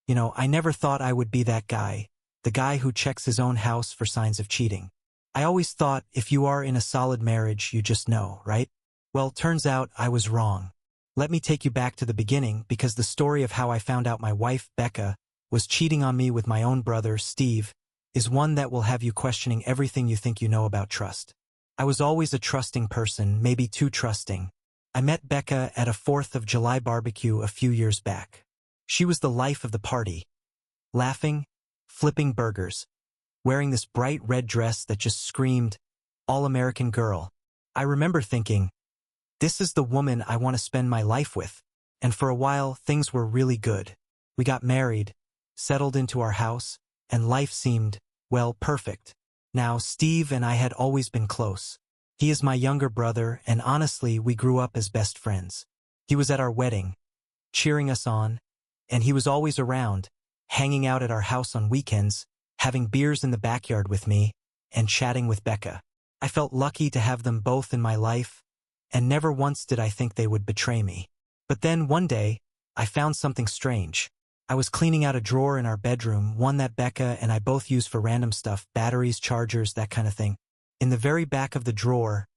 I never thought I would be that guy, the guy who checks his own house for signs of cheating. I always thought if you are in a solid marriage, you just know, right? Well, turns out I was wrong. Let me take you back to the beginning because the story of how I found out my wife, Becca, was cheating on me with my own brother, Steve, is one that will have you questioning everything you think you know about trust. I was always a trusting person, maybe too trusting. I met Becca at a 4th of July barbecue a few years back. She was the life of the party, laughing, flipping burgers, wearing this bright red dress that just screamed, all-American girl. I remember thinking, this is the woman I want to spend my life with. And for a while, things were really good. We got married, settled into our house, and life seemed, well, perfect. Now, Steve and I had always been close. He is my younger brother, and honestly, we grew up as best friends. He was at our wedding, cheering us on, and he was always around, hanging out at our house on weekends, having beers in the backyard with me, and chatting with Becca. I felt lucky to have them both in my life, and never once did I think they would betray me. But then, one day, I found something strange. I was cleaning out a drawer in our bedroom, one that Becca and I both use for random stuff, batteries, chargers, that kind of thing. In the very back of the drawer,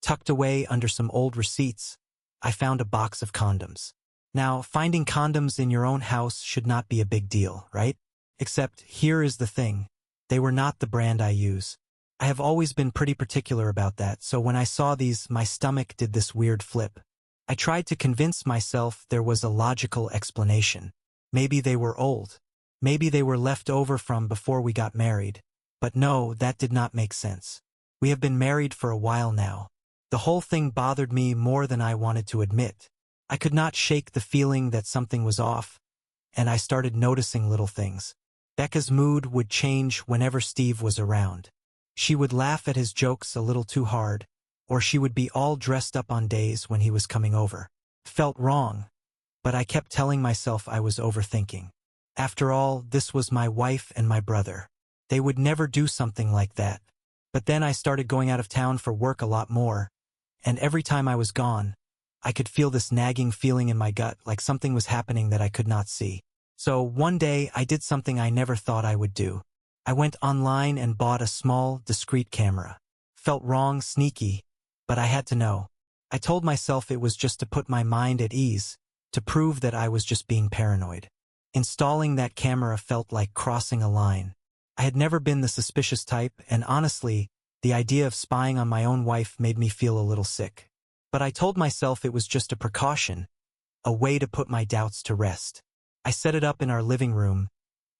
tucked away under some old receipts, I found a box of condoms. Now, finding condoms in your own house should not be a big deal, right? Except, here is the thing. They were not the brand I use. I have always been pretty particular about that, so when I saw these, my stomach did this weird flip. I tried to convince myself there was a logical explanation. Maybe they were old. Maybe they were left over from before we got married. But no, that did not make sense. We have been married for a while now. The whole thing bothered me more than I wanted to admit. I could not shake the feeling that something was off, and I started noticing little things. Becca's mood would change whenever Steve was around. She would laugh at his jokes a little too hard, or she would be all dressed up on days when he was coming over. Felt wrong, but I kept telling myself I was overthinking. After all, this was my wife and my brother. They would never do something like that. But then I started going out of town for work a lot more, and every time I was gone, I could feel this nagging feeling in my gut like something was happening that I could not see. So one day I did something I never thought I would do. I went online and bought a small, discreet camera. Felt wrong, sneaky, but I had to know. I told myself it was just to put my mind at ease, to prove that I was just being paranoid. Installing that camera felt like crossing a line. I had never been the suspicious type, and honestly, the idea of spying on my own wife made me feel a little sick. But I told myself it was just a precaution, a way to put my doubts to rest. I set it up in our living room.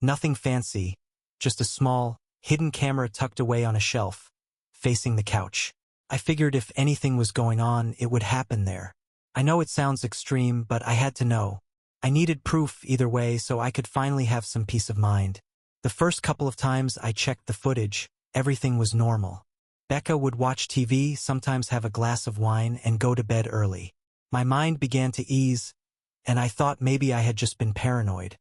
Nothing fancy, just a small, hidden camera tucked away on a shelf, facing the couch. I figured if anything was going on, it would happen there. I know it sounds extreme, but I had to know. I needed proof either way so I could finally have some peace of mind. The first couple of times I checked the footage, everything was normal. Becca would watch TV, sometimes have a glass of wine, and go to bed early. My mind began to ease, and I thought maybe I had just been paranoid,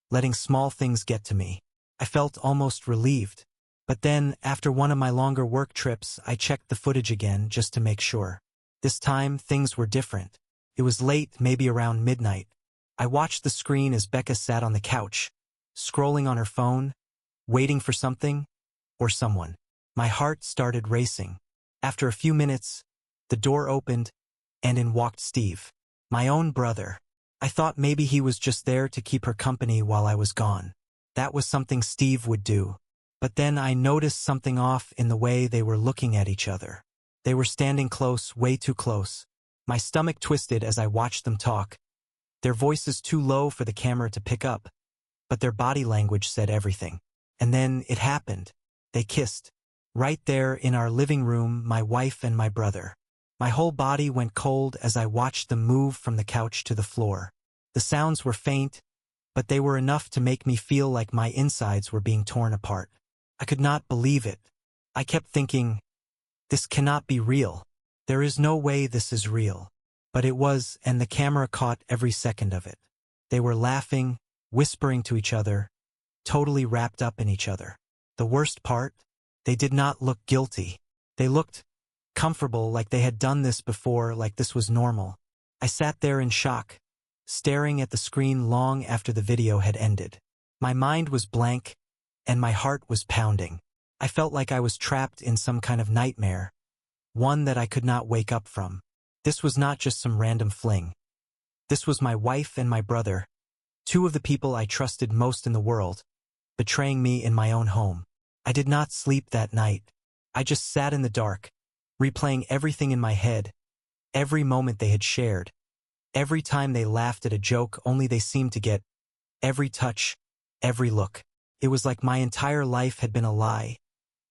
letting small things get to me. I felt almost relieved. But then, after one of my longer work trips, I checked the footage again just to make sure. This time, things were different. It was late, maybe around midnight. I watched the screen as Becca sat on the couch, scrolling on her phone, waiting for something or someone. My heart started racing. After a few minutes, the door opened, and in walked Steve, my own brother. I thought maybe he was just there to keep her company while I was gone. That was something Steve would do. But then I noticed something off in the way they were looking at each other. They were standing close, way too close. My stomach twisted as I watched them talk. Their voices too low for the camera to pick up, but their body language said everything. And then it happened. They kissed. Right there in our living room, my wife and my brother. My whole body went cold as I watched them move from the couch to the floor. The sounds were faint, but they were enough to make me feel like my insides were being torn apart. I could not believe it. I kept thinking, this cannot be real. There is no way this is real. But it was, and the camera caught every second of it. They were laughing, whispering to each other, totally wrapped up in each other. The worst part? They did not look guilty. They looked comfortable, like they had done this before, like this was normal. I sat there in shock, staring at the screen long after the video had ended. My mind was blank, and my heart was pounding. I felt like I was trapped in some kind of nightmare, one that I could not wake up from. This was not just some random fling. This was my wife and my brother, two of the people I trusted most in the world, betraying me in my own home. I did not sleep that night. I just sat in the dark, replaying everything in my head, every moment they had shared, every time they laughed at a joke only they seemed to get, every touch, every look. It was like my entire life had been a lie,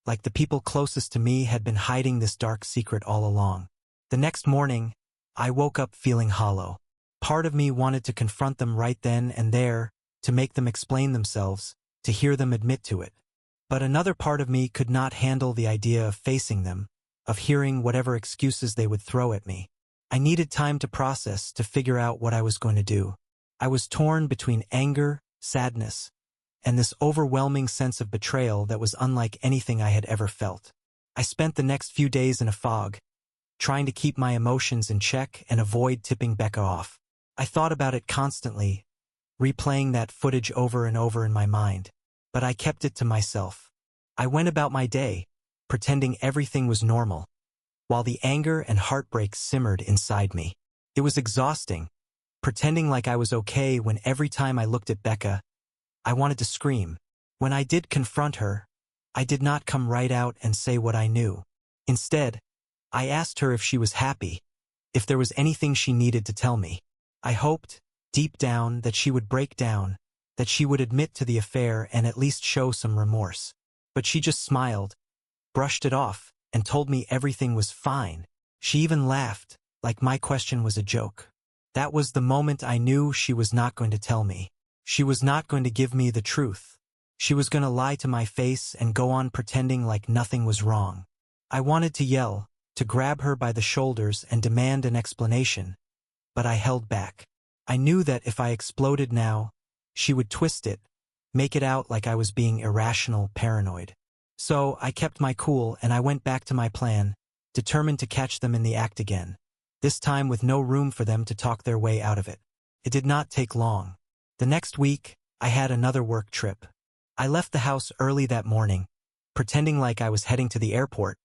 like the people closest to me had been hiding this dark secret all along. The next morning, I woke up feeling hollow. Part of me wanted to confront them right then and there, to make them explain themselves, to hear them admit to it. But another part of me could not handle the idea of facing them, of hearing whatever excuses they would throw at me. I needed time to process, to figure out what I was going to do. I was torn between anger, sadness, and this overwhelming sense of betrayal that was unlike anything I had ever felt. I spent the next few days in a fog, trying to keep my emotions in check and avoid tipping Becca off. I thought about it constantly, replaying that footage over and over in my mind. But I kept it to myself. I went about my day, pretending everything was normal, while the anger and heartbreak simmered inside me. It was exhausting, pretending like I was okay when every time I looked at Becca, I wanted to scream. When I did confront her, I did not come right out and say what I knew. Instead, I asked her if she was happy, if there was anything she needed to tell me. I hoped, deep down, that she would break down, that she would admit to the affair and at least show some remorse. But she just smiled, brushed it off, and told me everything was fine. She even laughed, like my question was a joke. That was the moment I knew she was not going to tell me. She was not going to give me the truth. She was going to lie to my face and go on pretending like nothing was wrong. I wanted to yell, to grab her by the shoulders and demand an explanation, but I held back. I knew that if I exploded now, she would twist it, make it out like I was being irrational, paranoid. So I kept my cool and I went back to my plan, determined to catch them in the act again, this time with no room for them to talk their way out of it. It did not take long. The next week, I had another work trip. I left the house early that morning, pretending like I was heading to the airport,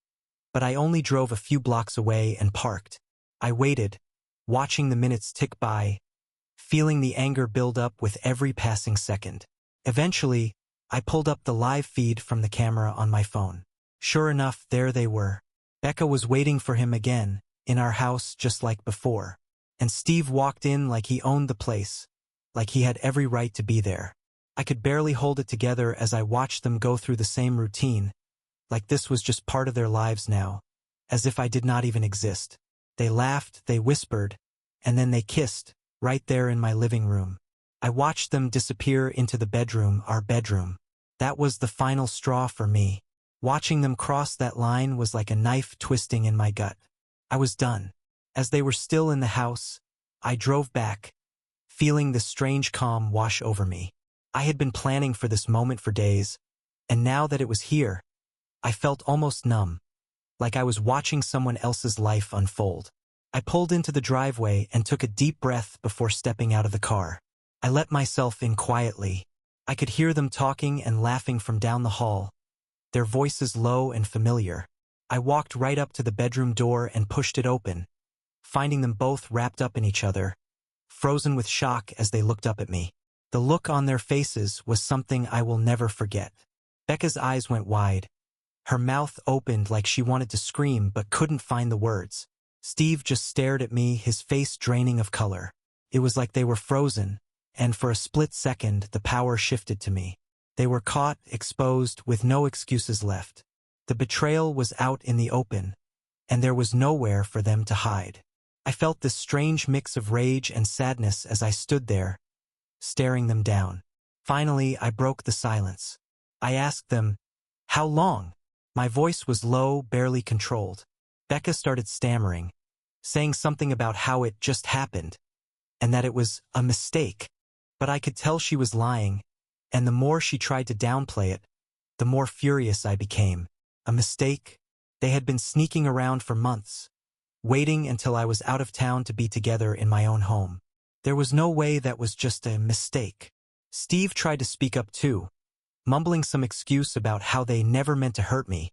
but I only drove a few blocks away and parked. I waited, watching the minutes tick by, feeling the anger build up with every passing second. Eventually, I pulled up the live feed from the camera on my phone. Sure enough, there they were. Becca was waiting for him again, in our house just like before. And Steve walked in like he owned the place, like he had every right to be there. I could barely hold it together as I watched them go through the same routine, like this was just part of their lives now, as if I did not even exist. They laughed, they whispered, and then they kissed, right there in my living room. I watched them disappear into the bedroom, our bedroom. That was the final straw for me. Watching them cross that line was like a knife twisting in my gut. I was done. As they were still in the house, I drove back, feeling the strange calm wash over me. I had been planning for this moment for days, and now that it was here, I felt almost numb, like I was watching someone else's life unfold. I pulled into the driveway and took a deep breath before stepping out of the car. I let myself in quietly. I could hear them talking and laughing from down the hall, their voices low and familiar. I walked right up to the bedroom door and pushed it open, finding them both wrapped up in each other, frozen with shock as they looked up at me. The look on their faces was something I will never forget. Becca's eyes went wide. Her mouth opened like she wanted to scream but couldn't find the words. Steve just stared at me, his face draining of color. It was like they were frozen, and for a split second the power shifted to me. They were caught, exposed, with no excuses left. The betrayal was out in the open, and there was nowhere for them to hide. I felt this strange mix of rage and sadness as I stood there, staring them down. Finally, I broke the silence. I asked them, "How long?" My voice was low, barely controlled. Becca started stammering, saying something about how it just happened, and that it was a mistake. But I could tell she was lying, and the more she tried to downplay it, the more furious I became. A mistake? They had been sneaking around for months, waiting until I was out of town to be together in my own home. There was no way that was just a mistake. Steve tried to speak up too, mumbling some excuse about how they never meant to hurt me,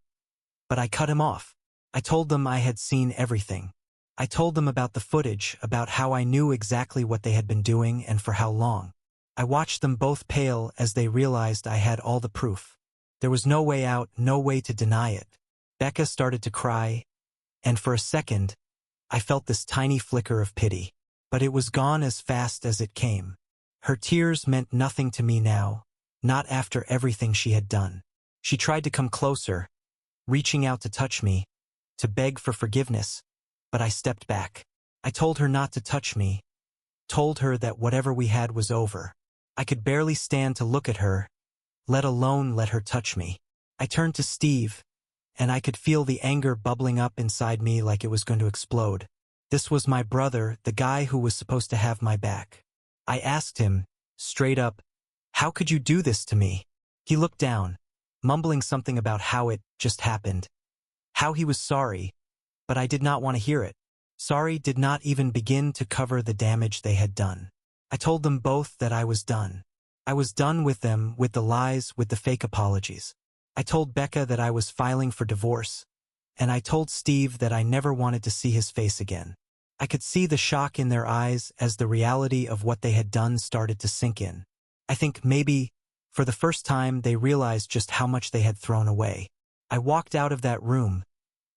but I cut him off. I told them I had seen everything. I told them about the footage, about how I knew exactly what they had been doing and for how long. I watched them both pale as they realized I had all the proof. There was no way out, no way to deny it. Becca started to cry, and for a second, I felt this tiny flicker of pity. But it was gone as fast as it came. Her tears meant nothing to me now, not after everything she had done. She tried to come closer, reaching out to touch me, to beg for forgiveness, but I stepped back. I told her not to touch me, told her that whatever we had was over. I could barely stand to look at her, let alone let her touch me. I turned to Steve, and I could feel the anger bubbling up inside me like it was going to explode. This was my brother, the guy who was supposed to have my back. I asked him, straight up, "How could you do this to me?" He looked down, mumbling something about how it just happened. How he was sorry, but I did not want to hear it. Sorry did not even begin to cover the damage they had done. I told them both that I was done. I was done with them, with the lies, with the fake apologies. I told Becca that I was filing for divorce, and I told Steve that I never wanted to see his face again. I could see the shock in their eyes as the reality of what they had done started to sink in. I think maybe, for the first time, they realized just how much they had thrown away. I walked out of that room,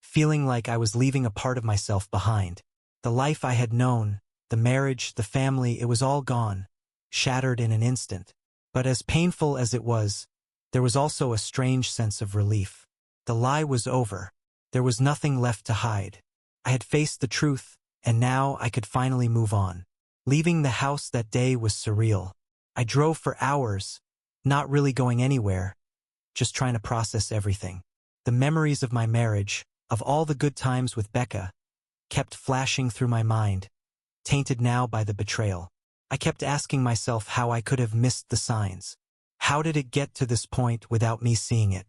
feeling like I was leaving a part of myself behind. The life I had known, the marriage, the family, it was all gone, shattered in an instant. But as painful as it was, there was also a strange sense of relief. The lie was over. There was nothing left to hide. I had faced the truth, and now I could finally move on. Leaving the house that day was surreal. I drove for hours, not really going anywhere, just trying to process everything. The memories of my marriage, of all the good times with Becca, kept flashing through my mind, tainted now by the betrayal. I kept asking myself how I could have missed the signs. How did it get to this point without me seeing it?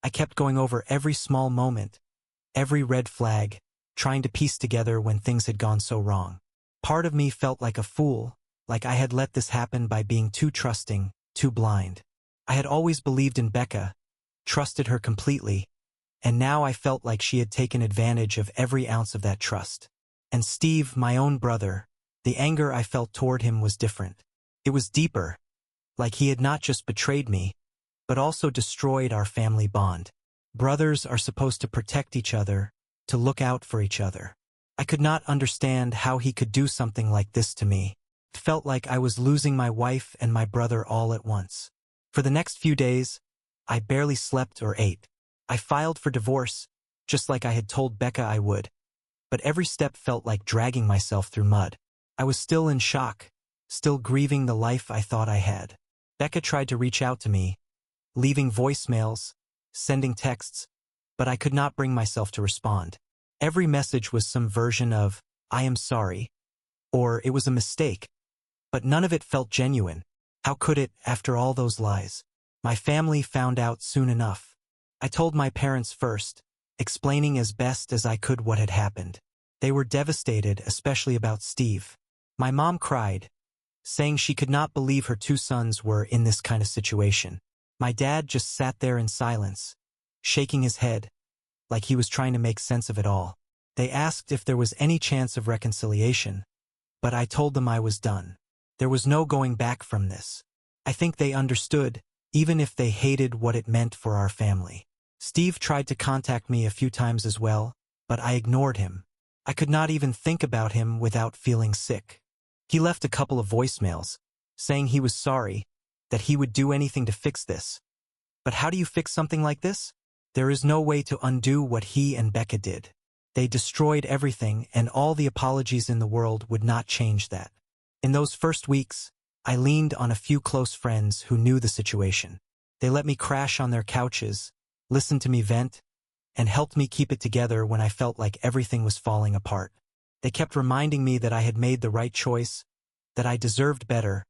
I kept going over every small moment, every red flag, trying to piece together when things had gone so wrong. Part of me felt like a fool, like I had let this happen by being too trusting, too blind. I had always believed in Becca, trusted her completely, and now I felt like she had taken advantage of every ounce of that trust. And Steve, my own brother, the anger I felt toward him was different. It was deeper, like he had not just betrayed me, but also destroyed our family bond. Brothers are supposed to protect each other, to look out for each other. I could not understand how he could do something like this to me. It felt like I was losing my wife and my brother all at once. For the next few days, I barely slept or ate. I filed for divorce, just like I had told Becca I would, but every step felt like dragging myself through mud. I was still in shock, still grieving the life I thought I had. Becca tried to reach out to me, leaving voicemails, sending texts, but I could not bring myself to respond. Every message was some version of, "I am sorry," or "it was a mistake," but none of it felt genuine. How could it, after all those lies? My family found out soon enough. I told my parents first, explaining as best as I could what had happened. They were devastated, especially about Steve. My mom cried, saying she could not believe her two sons were in this kind of situation. My dad just sat there in silence, shaking his head, like he was trying to make sense of it all. They asked if there was any chance of reconciliation, but I told them I was done. There was no going back from this. I think they understood, even if they hated what it meant for our family. Steve tried to contact me a few times as well, but I ignored him. I could not even think about him without feeling sick. He left a couple of voicemails, saying he was sorry, that he would do anything to fix this. But how do you fix something like this? There is no way to undo what he and Becca did. They destroyed everything, and all the apologies in the world would not change that. In those first weeks, I leaned on a few close friends who knew the situation. They let me crash on their couches, listened to me vent, and helped me keep it together when I felt like everything was falling apart. They kept reminding me that I had made the right choice, that I deserved better,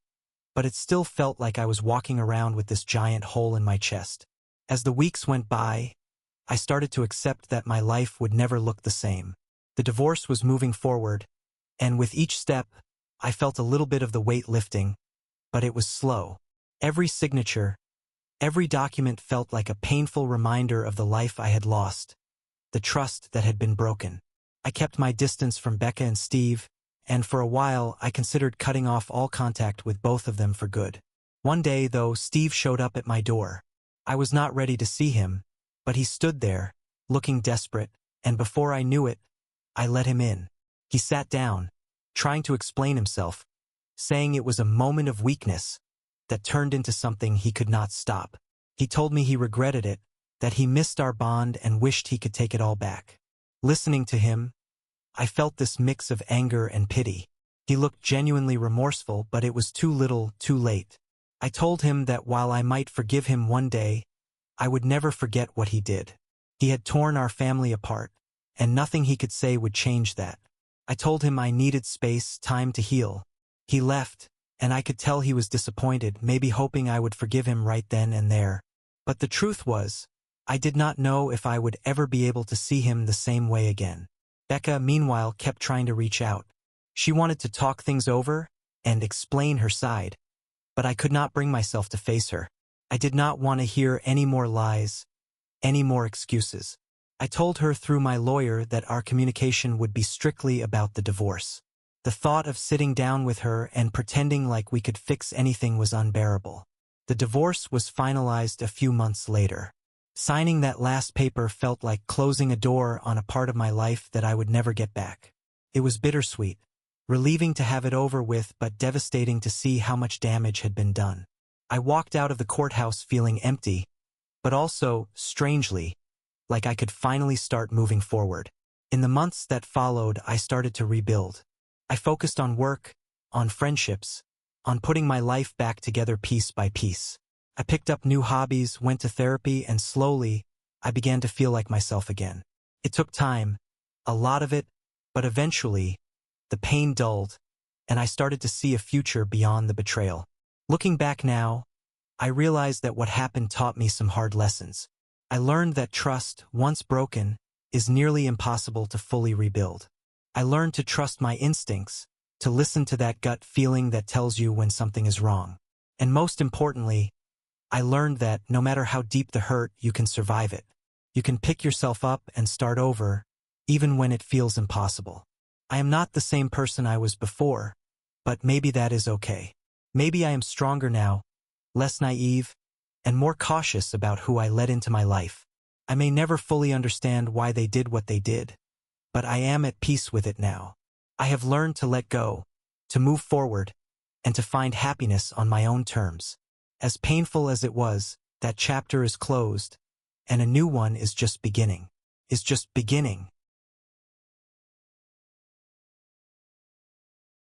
but it still felt like I was walking around with this giant hole in my chest. As the weeks went by, I started to accept that my life would never look the same. The divorce was moving forward, and with each step, I felt a little bit of the weight lifting, but it was slow. Every signature, every document felt like a painful reminder of the life I had lost, the trust that had been broken. I kept my distance from Becca and Steve, and for a while I considered cutting off all contact with both of them for good. One day, though, Steve showed up at my door. I was not ready to see him, but he stood there, looking desperate, and before I knew it, I let him in. He sat down, trying to explain himself, saying it was a moment of weakness that turned into something he could not stop. He told me he regretted it, that he missed our bond and wished he could take it all back. Listening to him, I felt this mix of anger and pity. He looked genuinely remorseful, but it was too little, too late. I told him that while I might forgive him one day, I would never forget what he did. He had torn our family apart, and nothing he could say would change that. I told him I needed space, time to heal. He left, and I could tell he was disappointed, maybe hoping I would forgive him right then and there. But the truth was, I did not know if I would ever be able to see him the same way again. Becca, meanwhile, kept trying to reach out. She wanted to talk things over and explain her side, but I could not bring myself to face her. I did not want to hear any more lies, any more excuses. I told her through my lawyer that our communication would be strictly about the divorce. The thought of sitting down with her and pretending like we could fix anything was unbearable. The divorce was finalized a few months later. Signing that last paper felt like closing a door on a part of my life that I would never get back. It was bittersweet, relieving to have it over with, but devastating to see how much damage had been done. I walked out of the courthouse feeling empty, but also, strangely, like I could finally start moving forward. In the months that followed, I started to rebuild. I focused on work, on friendships, on putting my life back together piece by piece. I picked up new hobbies, went to therapy, and slowly, I began to feel like myself again. It took time, a lot of it, but eventually, the pain dulled, and I started to see a future beyond the betrayal. Looking back now, I realized that what happened taught me some hard lessons. I learned that trust, once broken, is nearly impossible to fully rebuild. I learned to trust my instincts, to listen to that gut feeling that tells you when something is wrong. And most importantly, I learned that no matter how deep the hurt, you can survive it. You can pick yourself up and start over, even when it feels impossible. I am not the same person I was before, but maybe that is okay. Maybe I am stronger now, less naive, and more cautious about who I let into my life. I may never fully understand why they did what they did, but I am at peace with it now. I have learned to let go, to move forward, and to find happiness on my own terms. As painful as it was, that chapter is closed, and a new one is just beginning.